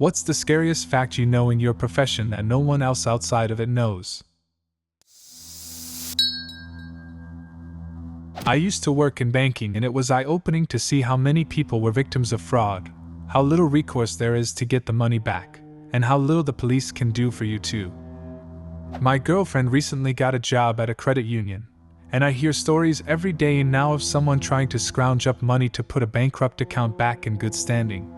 What's the scariest fact you know in your profession that no one else outside of it knows? I used to work in banking, and it was eye-opening to see how many people were victims of fraud, how little recourse there is to get the money back, and how little the police can do for you too. My girlfriend recently got a job at a credit union, and I hear stories every day now of someone trying to scrounge up money to put a bankrupt account back in good standing.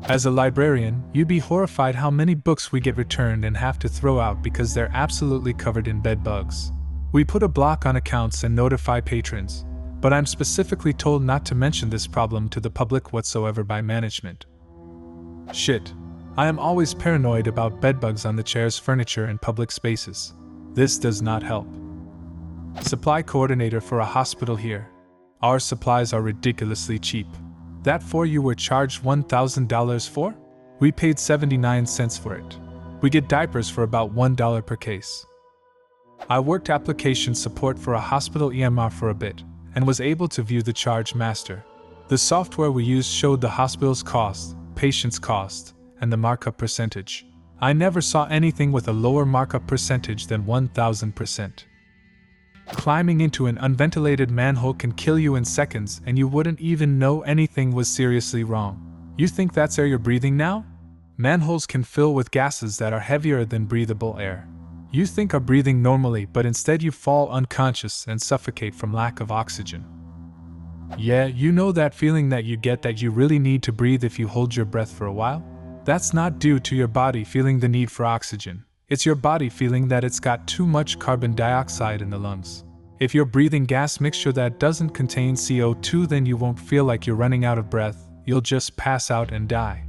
As a librarian, you'd be horrified how many books we get returned and have to throw out because they're absolutely covered in bed bugs. We put a block on accounts and notify patrons, but I'm specifically told not to mention this problem to the public whatsoever by management. Shit. I am always paranoid about bedbugs on the chairs, furniture, and public spaces. This does not help. Supply coordinator for a hospital here. Our supplies are ridiculously cheap. That for you were charged $1,000 for? We paid 79 cents for it. We get diapers for about $1 per case. I worked application support for a hospital EMR for a bit, and was able to view the charge master. The software we used showed the hospital's cost, patient's cost, and the markup percentage. I never saw anything with a lower markup percentage than 1,000%. Climbing into an unventilated manhole can kill you in seconds and you wouldn't even know anything was seriously wrong. You think that's air you're breathing now? Manholes can fill with gases that are heavier than breathable air. You think are breathing normally, but instead you fall unconscious and suffocate from lack of oxygen. Yeah, you know that feeling that you get that you really need to breathe if you hold your breath for a while? That's not due to your body feeling the need for oxygen. It's your body feeling that it's got too much carbon dioxide in the lungs. If you're breathing gas mixture that doesn't contain CO2, then you won't feel like you're running out of breath, you'll just pass out and die.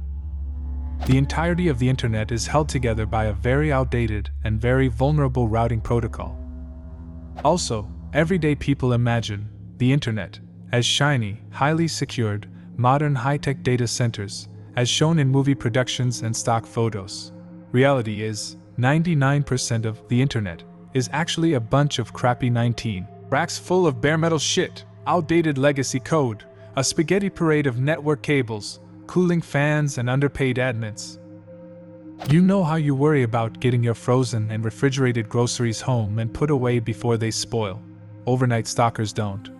The entirety of the internet is held together by a very outdated and very vulnerable routing protocol. Also, everyday people imagine the internet as shiny, highly secured, modern high-tech data centers, as shown in movie productions and stock photos. Reality is, 99% of the internet is actually a bunch of crappy 19 racks full of bare metal shit, outdated legacy code, a spaghetti parade of network cables, cooling fans, and underpaid admins. You know how you worry about getting your frozen and refrigerated groceries home and put away before they spoil. Overnight stockers don't.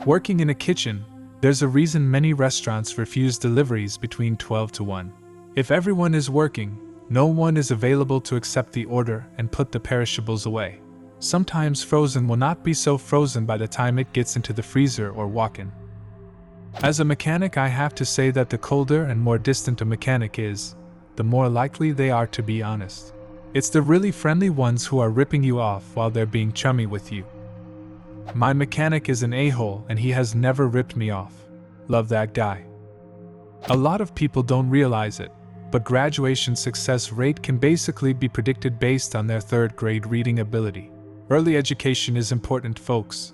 Working in a kitchen, there's a reason many restaurants refuse deliveries between 12 to 1. If everyone is working, no one is available to accept the order and put the perishables away. Sometimes frozen will not be so frozen by the time it gets into the freezer or walk-in. As a mechanic, I have to say that the colder and more distant a mechanic is, the more likely they are to be honest. It's the really friendly ones who are ripping you off while they're being chummy with you. My mechanic is an a-hole and he has never ripped me off. Love that guy. A lot of people don't realize it, but graduation success rate can basically be predicted based on their third grade reading ability. Early education is important, folks.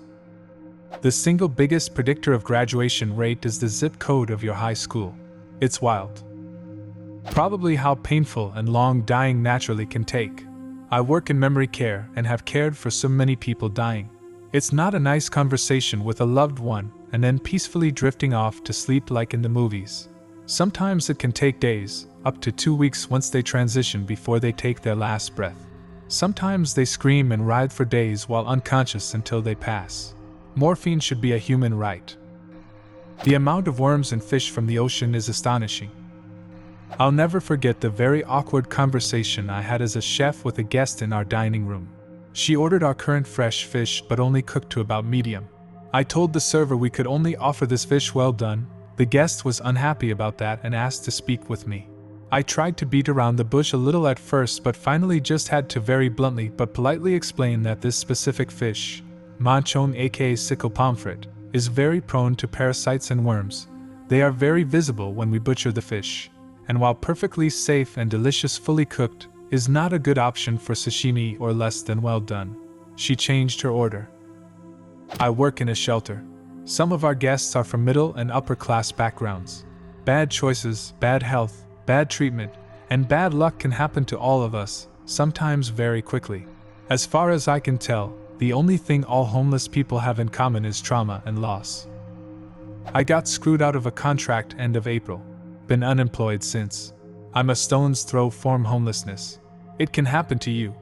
The single biggest predictor of graduation rate is the zip code of your high school. It's wild. Probably how painful and long dying naturally can take. I work in memory care and have cared for so many people dying. It's not a nice conversation with a loved one and then peacefully drifting off to sleep like in the movies. Sometimes it can take days, up to 2 weeks once they transition before they take their last breath. Sometimes they scream and writhe for days while unconscious until they pass. Morphine should be a human right. The amount of worms and fish from the ocean is astonishing. I'll never forget the very awkward conversation I had as a chef with a guest in our dining room. She ordered our current fresh fish but only cooked to about medium. I told the server we could only offer this fish well done. The guest was unhappy about that and asked to speak with me. I tried to beat around the bush a little at first, but finally just had to very bluntly but politely explain that this specific fish, manchon aka sickle pomfret, is very prone to parasites and worms. They are very visible when we butcher the fish, and while perfectly safe and delicious fully cooked, is not a good option for sashimi or less than well done. She changed her order. I work in a shelter. Some of our guests are from middle and upper class backgrounds. Bad choices, bad health, bad treatment, and bad luck can happen to all of us, sometimes very quickly. As far as I can tell, the only thing all homeless people have in common is trauma and loss. I got screwed out of a contract end of April. Been unemployed since. I'm a stone's throw from homelessness. It can happen to you.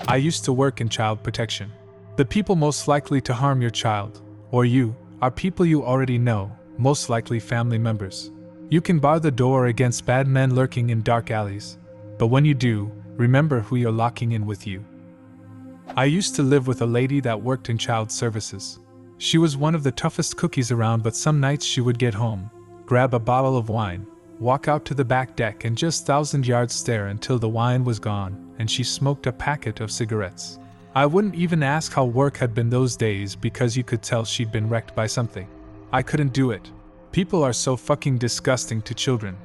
I used to work in child protection. The people most likely to harm your child, or you, are people you already know, most likely family members. You can bar the door against bad men lurking in dark alleys, but when you do, remember who you're locking in with you. I used to live with a lady that worked in child services. She was one of the toughest cookies around, but some nights she would get home, grab a bottle of wine, walk out to the back deck and just 1,000 yards stare until the wine was gone and she smoked a packet of cigarettes. I wouldn't even ask how work had been those days because you could tell she'd been wrecked by something. I couldn't do it. People are so fucking disgusting to children.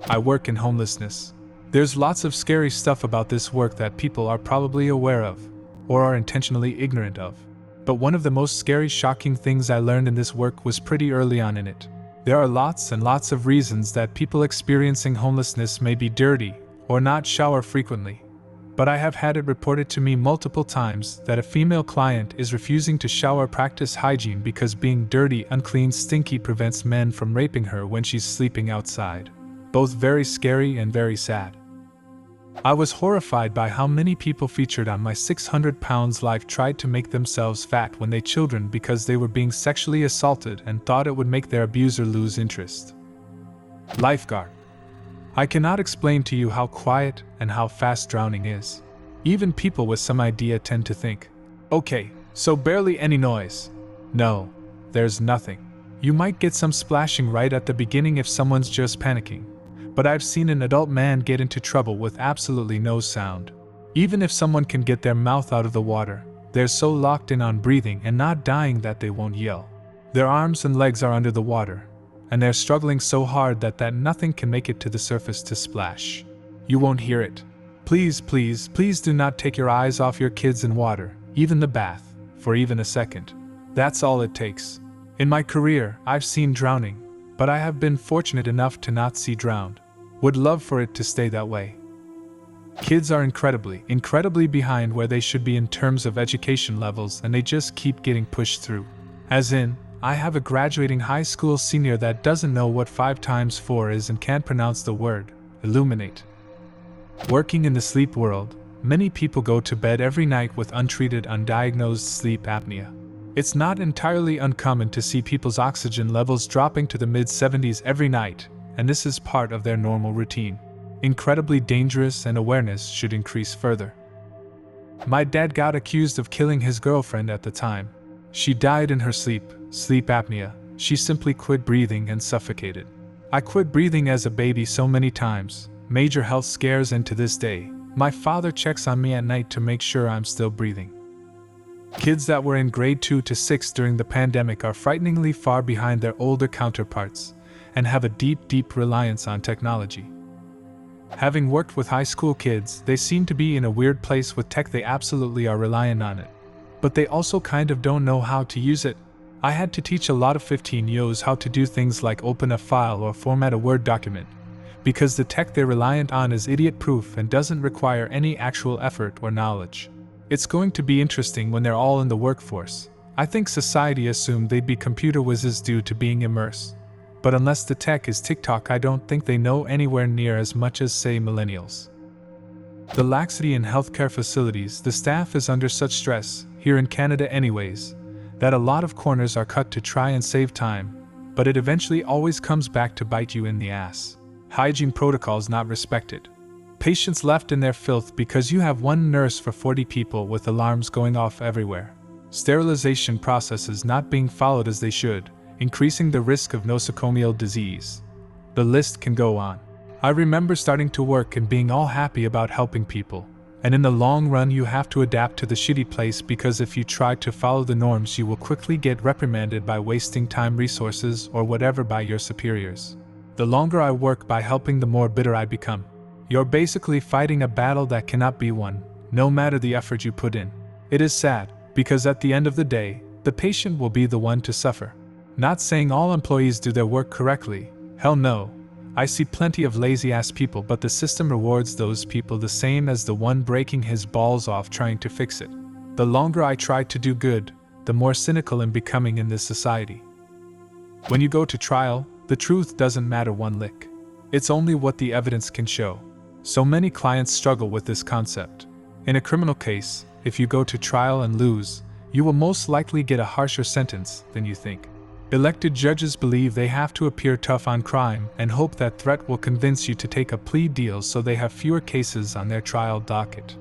I work in homelessness. There's lots of scary stuff about this work that people are probably aware of, or are intentionally ignorant of. But one of the most scary, shocking things I learned in this work was pretty early on in it. There are lots and lots of reasons that people experiencing homelessness may be dirty, or not shower frequently. But I have had it reported to me multiple times that a female client is refusing to shower, practice hygiene because being dirty, unclean, stinky prevents men from raping her when she's sleeping outside. Both very scary and very sad. I was horrified by how many people featured on my 600 Pounds Life tried to make themselves fat when they children because they were being sexually assaulted and thought it would make their abuser lose interest. Lifeguard. I cannot explain to you how quiet and how fast drowning is. Even people with some idea tend to think, okay, so barely any noise. No, there's nothing. You might get some splashing right at the beginning if someone's just panicking, but I've seen an adult man get into trouble with absolutely no sound. Even if someone can get their mouth out of the water, they're so locked in on breathing and not dying that they won't yell. Their arms and legs are under the water, and they're struggling so hard that nothing can make it to the surface to splash. You won't hear it. Please, please, please do not take your eyes off your kids in water, even the bath, for even a second. That's all it takes. In my career, I've seen drowning, but I have been fortunate enough to not see drowned. Would love for it to stay that way. Kids are incredibly behind where they should be in terms of education levels, and they just keep getting pushed through. As in, I have a graduating high school senior that doesn't know what 5 times 4 is and can't pronounce the word, illuminate. Working in the sleep world, many people go to bed every night with untreated, undiagnosed sleep apnea. It's not entirely uncommon to see people's oxygen levels dropping to the mid-70s every night, and this is part of their normal routine. Incredibly dangerous, and awareness should increase further. My dad got accused of killing his girlfriend at the time. She died in her sleep apnea. She simply quit breathing and suffocated. I quit breathing as a baby so many times, major health scares, and to this day, my father checks on me at night to make sure I'm still breathing. Kids that were in grade 2 to 6 during the pandemic are frighteningly far behind their older counterparts and have a deep reliance on technology. Having worked with high school kids, they seem to be in a weird place with tech. They absolutely are reliant on it, but they also kind of don't know how to use it. I had to teach a lot of 15-year-olds how to do things like open a file or format a Word document, because the tech they're reliant on is idiot-proof and doesn't require any actual effort or knowledge. It's going to be interesting when they're all in the workforce. I think society assumed they'd be computer whizzes due to being immersed. But unless the tech is TikTok, I don't think they know anywhere near as much as, say, millennials. The laxity in healthcare facilities, the staff is under such stress, here in Canada anyways, that a lot of corners are cut to try and save time, but it eventually always comes back to bite you in the ass. Hygiene protocols not respected. Patients left in their filth because you have one nurse for 40 people with alarms going off everywhere. Sterilization processes not being followed as they should, increasing the risk of nosocomial disease. The list can go on. I remember starting to work and being all happy about helping people, and in the long run you have to adapt to the shitty place, because if you try to follow the norms you will quickly get reprimanded by wasting time, resources, or whatever by your superiors. The longer I work by helping, the more bitter I become. You're basically fighting a battle that cannot be won, no matter the effort you put in. It is sad, because at the end of the day, the patient will be the one to suffer. Not saying all employees do their work correctly, hell no. I see plenty of lazy-ass people, but the system rewards those people the same as the one breaking his balls off trying to fix it. The longer I try to do good, the more cynical I'm becoming in this society. When you go to trial, the truth doesn't matter one lick. It's only what the evidence can show. So many clients struggle with this concept. In a criminal case, if you go to trial and lose, you will most likely get a harsher sentence than you think. Elected judges believe they have to appear tough on crime and hope that threat will convince you to take a plea deal so they have fewer cases on their trial docket.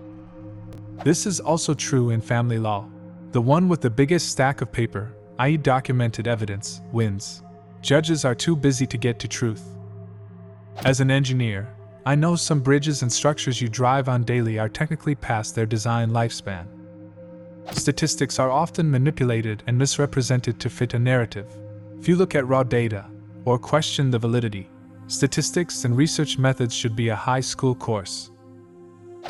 This is also true in family law. The one with the biggest stack of paper, i.e. documented evidence, wins. Judges are too busy to get to truth. As an engineer, I know some bridges and structures you drive on daily are technically past their design lifespan. Statistics are often manipulated and misrepresented to fit a narrative. If you look at raw data, or question the validity, statistics and research methods should be a high school course.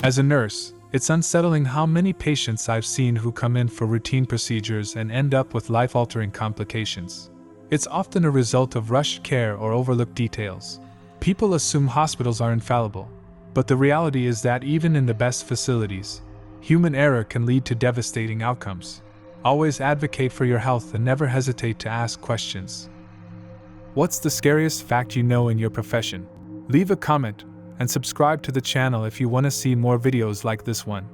As a nurse, it's unsettling how many patients I've seen who come in for routine procedures and end up with life-altering complications. It's often a result of rushed care or overlooked details. People assume hospitals are infallible, but the reality is that even in the best facilities, human error can lead to devastating outcomes. Always advocate for your health and never hesitate to ask questions. What's the scariest fact you know in your profession? Leave a comment and subscribe to the channel if you want to see more videos like this one.